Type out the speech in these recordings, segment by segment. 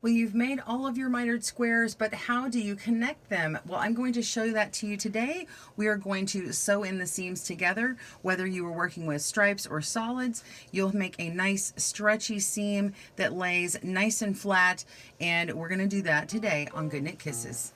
Well, you've made all of your mitered squares, but how do you connect them? Well, I'm going to show that to you today. We are going to sew in the seams together. Whether you are working with stripes or solids, you'll make a nice stretchy seam that lays nice and flat, and we're going to do that today on GoodKnit Kisses.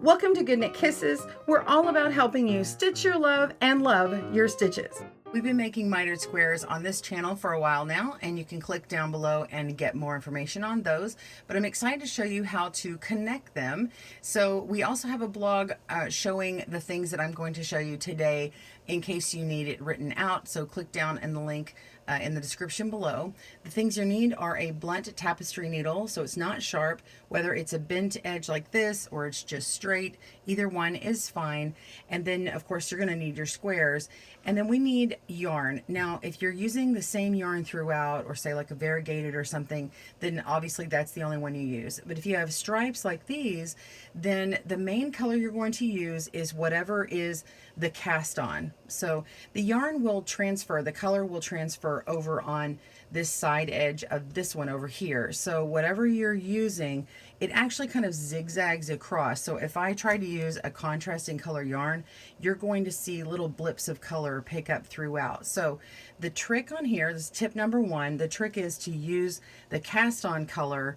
Welcome to GoodKnit Kisses. We're all about helping you stitch your love and love your stitches. We've been making mitered squares on this channel for a while now, and you can click down below and get more information on those, but I'm excited to show you how to connect them. So we also have a blog showing the things that I'm going to show you today in case you need it written out, so click down in the link in the description below. The things you need are a blunt tapestry needle, so it's not sharp, whether it's a bent edge like this or it's just straight, either one is fine. And then of course you're going to need your squares, and then we need yarn. Now if you're using the same yarn throughout, or say like a variegated or something, then obviously that's the only one you use. But if you have stripes like these, then the main color you're going to use is whatever is the cast on. So the yarn will transfer, the color will transfer over on this side edge of this one over here. So whatever you're using, it actually kind of zigzags across. So if I try to use a contrasting color yarn, you're going to see little blips of color pick up throughout. So the trick on here, this is tip number one, the trick is to use the cast on color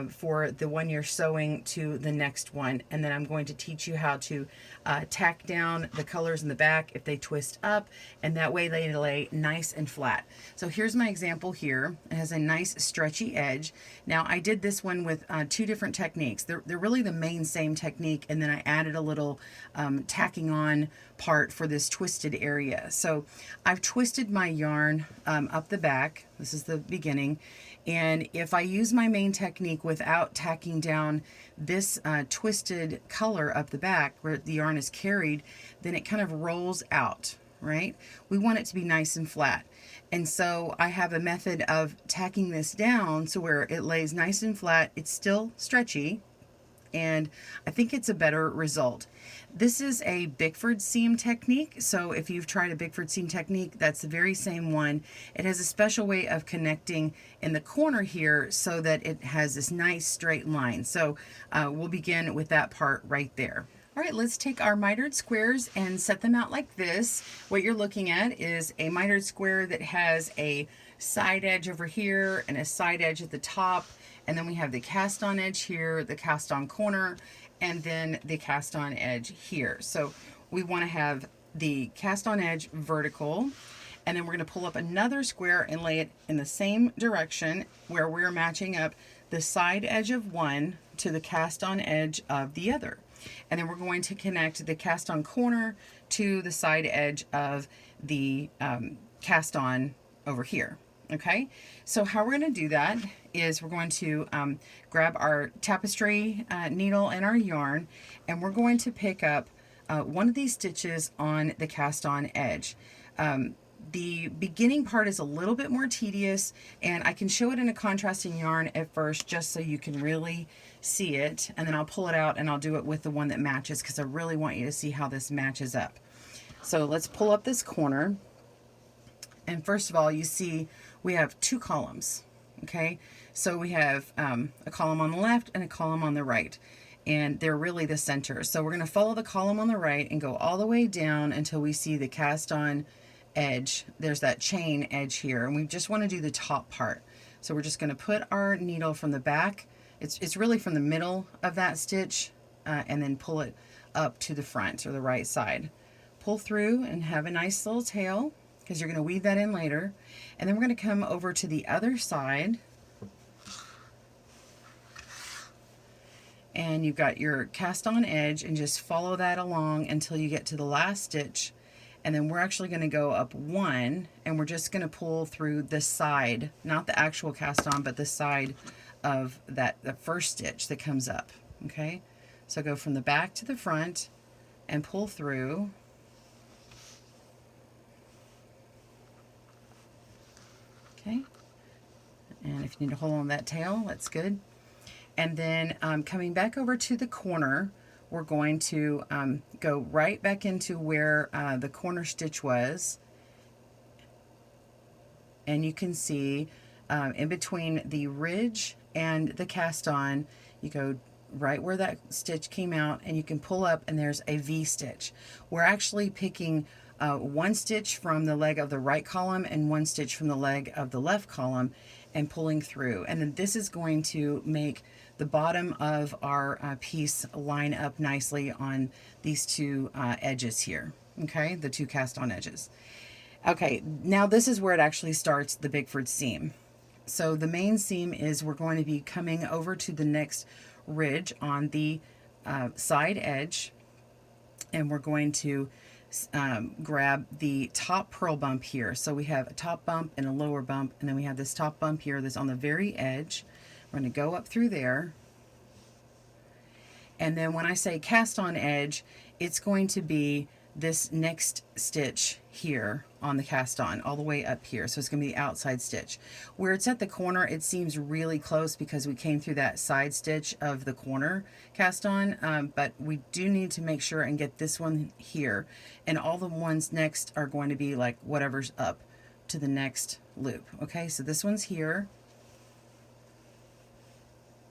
for the one you're sewing to the next one. And then I'm going to teach you how to tack down the colors in the back if they twist up, and that way they lay nice and flat. So here's my example here. It has a nice stretchy edge. Now I did this one with two different techniques. They're really the same technique, and then I added a little tacking on part for this twisted area. So I've twisted my yarn up the back. This is the beginning. And if I use my main technique without tacking down this twisted color up the back where the yarn is carried, then it kind of rolls out, right? We want it to be nice and flat. And so I have a method of tacking this down so where it lays nice and flat. It's still stretchy, and I think it's a better result. This is a Bickford seam technique, so if you've tried a Bickford seam technique, that's the very same one. It has a special way of connecting in the corner here so that it has this nice straight line. So we'll begin with that part right there. All right, let's take our mitered squares and set them out like this. What you're looking at is a mitered square that has a side edge over here and a side edge at the top, and then we have the cast on edge here, the cast on corner, and then the cast on edge here. So we want to have the cast on edge vertical, and then we're going to pull up another square and lay it in the same direction where we're matching up the side edge of one to the cast on edge of the other. And then we're going to connect the cast on corner to the side edge of the cast on over here. Okay, so how we're going to do that is we're going to grab our tapestry needle and our yarn, and we're going to pick up one of these stitches on the cast on edge. The beginning part is a little bit more tedious, and I can show it in a contrasting yarn at first just so you can really see it, and then I'll pull it out and I'll do it with the one that matches because I really want you to see how this matches up. So let's pull up this corner, and first of all you see we have two columns. Okay, so we have a column on the left and a column on the right, and they're really the center. So we're going to follow the column on the right and go all the way down until we see the cast on edge. There's that chain edge here, and we just want to do the top part. So we're just going to put our needle from the back, it's really from the middle of that stitch, and then pull it up to the front or the right side. Pull through and have a nice little tail because you're going to weave that in later. And then we're going to come over to the other side, and you've got your cast on edge, and just follow that along until you get to the last stitch. And then we're actually going to go up one, and we're just going to pull through the side, not the actual cast on, but the side of that, the first stitch that comes up. Okay, so go from the back to the front and pull through. Okay, and if you need to hold on that tail, that's good. And then coming back over to the corner, we're going to go right back into where the corner stitch was, and you can see in between the ridge and the cast on, you go right where that stitch came out, and you can pull up, and there's a V stitch. We're actually picking one stitch from the leg of the right column and one stitch from the leg of the left column and pulling through. And then this is going to make the bottom of our piece line up nicely on these two edges here, okay, the two cast on edges. Okay, now this is where it actually starts the Bickford seam. So the main seam is we're going to be coming over to the next ridge on the side edge, and we're going to grab the top purl bump here. So we have a top bump and a lower bump, and then we have this top bump here that's on the very edge. We're going to go up through there, and then when I say cast on edge, it's going to be this next stitch here on the cast on all the way up here. So it's going to be the outside stitch. Where it's at the corner, it seems really close because we came through that side stitch of the corner cast on, but we do need to make sure and get this one here, and all the ones next are going to be like whatever's up to the next loop. Okay, so this one's here,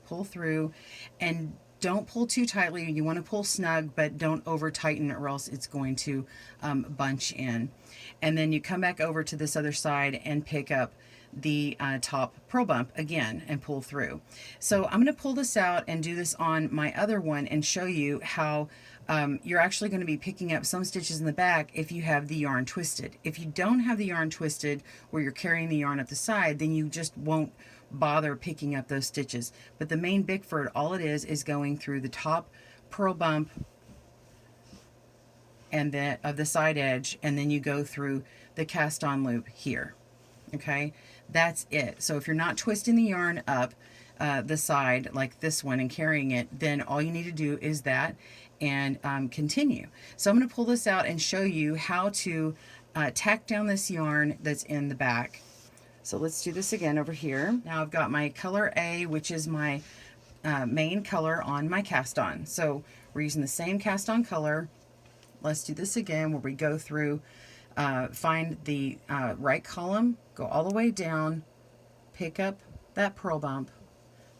pull through, and don't pull too tightly. You want to pull snug, but don't over tighten or else it's going to bunch in. And then you come back over to this other side and pick up the top purl bump again and pull through. So I'm going to pull this out and do this on my other one and show you how you're actually going to be picking up some stitches in the back if you have the yarn twisted. If you don't have the yarn twisted where you're carrying the yarn up the side, then you just won't bother picking up those stitches. But the main Bickford, all it is going through the top purl bump and then of the side edge, and then you go through the cast on loop here. Okay, that's it. So if you're not twisting the yarn up the side like this one and carrying it, then all you need to do is that and continue. So I'm going to pull this out and show you how to tack down this yarn that's in the back. So let's do this again over here. Now I've got my color A, which is my main color on my cast on. So we're using the same cast on color. Let's do this again where we go through, find the right column, go all the way down, pick up that purl bump,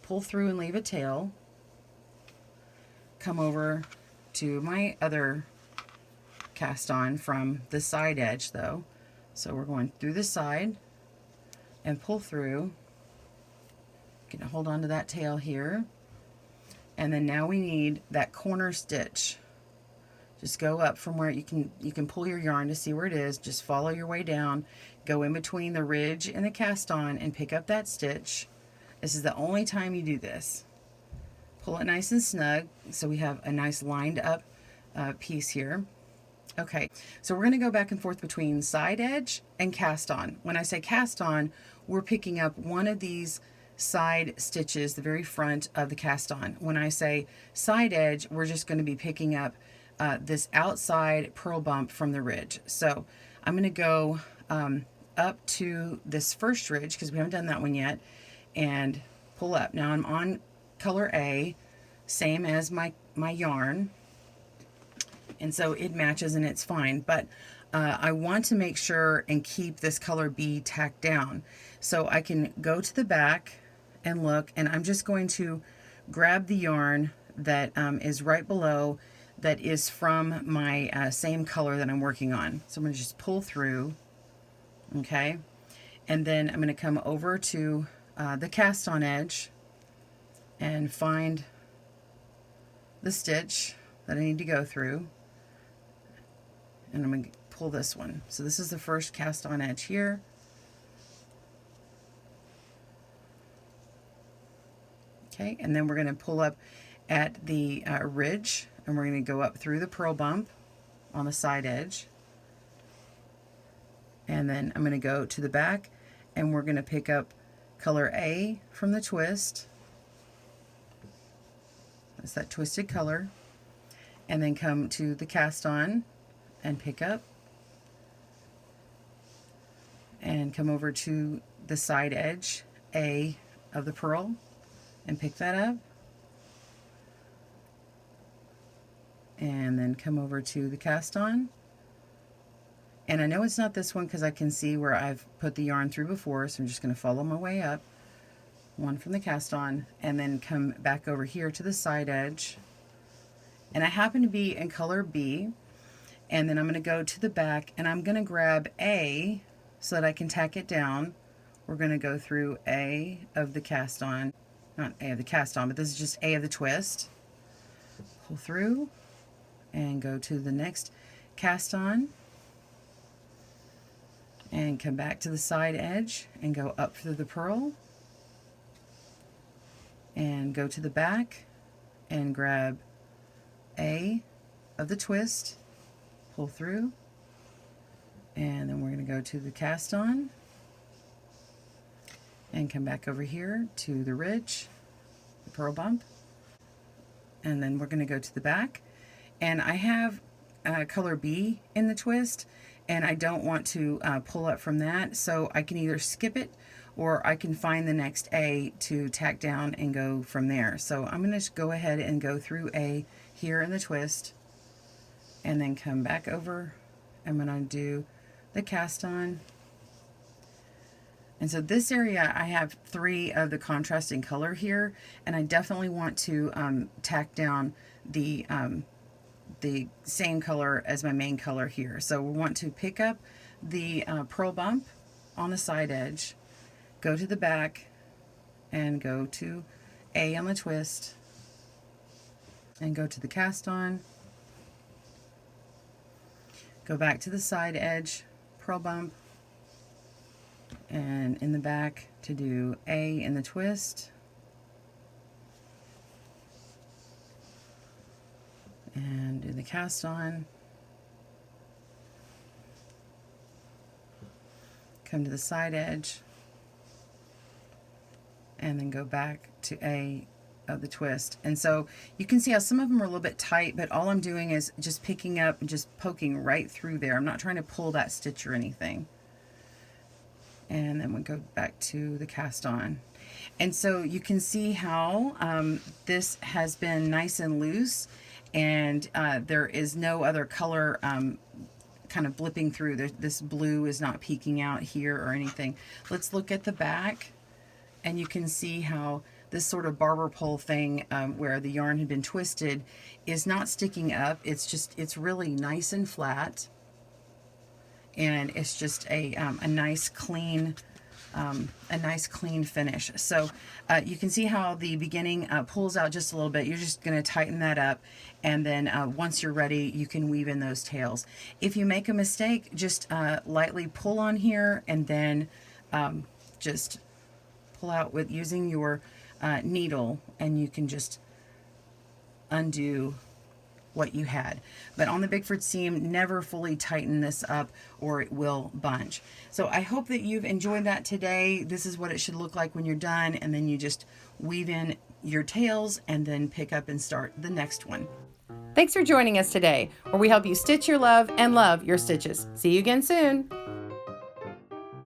pull through and leave a tail, come over to my other cast on from the side edge though. So we're going through the side and pull through, gonna hold on to that tail here, and then now we need that corner stitch. Just go up from where you can pull your yarn to see where it is. Just follow your way down, go in between the ridge and the cast on and pick up that stitch. This is the only time you do this. Pull it nice and snug so we have a nice lined up piece here. Okay, so we're going to go back and forth between side edge and cast on. When I say cast on, we're picking up one of these side stitches, the very front of the cast on. When I say side edge, we're just going to be picking up this outside purl bump from the ridge. So I'm going to go up to this first ridge because we haven't done that one yet and pull up. Now I'm on color A, same as my yarn, and so it matches and it's fine, but I want to make sure and keep this color B tacked down. So I can go to the back and look, and I'm just going to grab the yarn that is right below, that is from my same color that I'm working on. So I'm going to just pull through, okay? And then I'm going to come over to the cast on edge and find the stitch that I need to go through. And I'm going to pull this one. So this is the first cast on edge here. Okay, and then we're going to pull up at the ridge, and we're going to go up through the purl bump on the side edge. And then I'm going to go to the back, and we're going to pick up color A from the twist. That's that twisted color. And then come to the cast on and pick up. And come over to the side edge A of the purl and pick that up. And then come over to the cast on. And I know it's not this one because I can see where I've put the yarn through before, so I'm just going to follow my way up. one from the cast on, and then come back over here to the side edge. And I happen to be in color B, and then I'm going to go to the back and I'm going to grab A so that I can tack it down. We're going to go through A of the cast on, not A of the cast on, but this is just A of the twist. Pull through and go to the next cast on and come back to the side edge and go up through the purl and go to the back and grab A of the twist, pull through, and then we're going to go to the cast on and come back over here to the ridge, the purl bump, and then we're going to go to the back. And I have color B in the twist, and I don't want to pull up from that, so I can either skip it or I can find the next A to tack down and go from there. So I'm going to just go ahead and go through A here in the twist and then come back over. I'm going to do the cast on. And so this area, I have 3 of the contrasting color here, and I definitely want to tack down the same color as my main color here. So we want to pick up the purl bump on the side edge, go to the back, and go to A on the twist, and go to the cast on, go back to the side edge, purl bump, and in the back to do A in the twist, and do the cast on, come to the side edge, and then go back to A of the twist. And so you can see how some of them are a little bit tight, but all I'm doing is just picking up and just poking right through there. I'm not trying to pull that stitch or anything. And then we go back to the cast on. And so you can see how this has been nice and loose, and there is no other color kind of blipping through. This blue is not peeking out here or anything. Let's look at the back, and you can see how this sort of barber pole thing where the yarn had been twisted is not sticking up. It's really nice and flat, and it's just a nice clean finish. So you can see how the beginning pulls out just a little bit. You're just going to tighten that up, and then once you're ready, you can weave in those tails. If you make a mistake, just lightly pull on here, and then just pull out with using your needle, and you can just undo what you had. But on the Bickford seam, never fully tighten this up or it will bunch. So I hope that you've enjoyed that today. This is what it should look like when you're done, and then you just weave in your tails and then pick up and start the next one. Thanks for joining us today, where we help you stitch your love and love your stitches. See you again soon.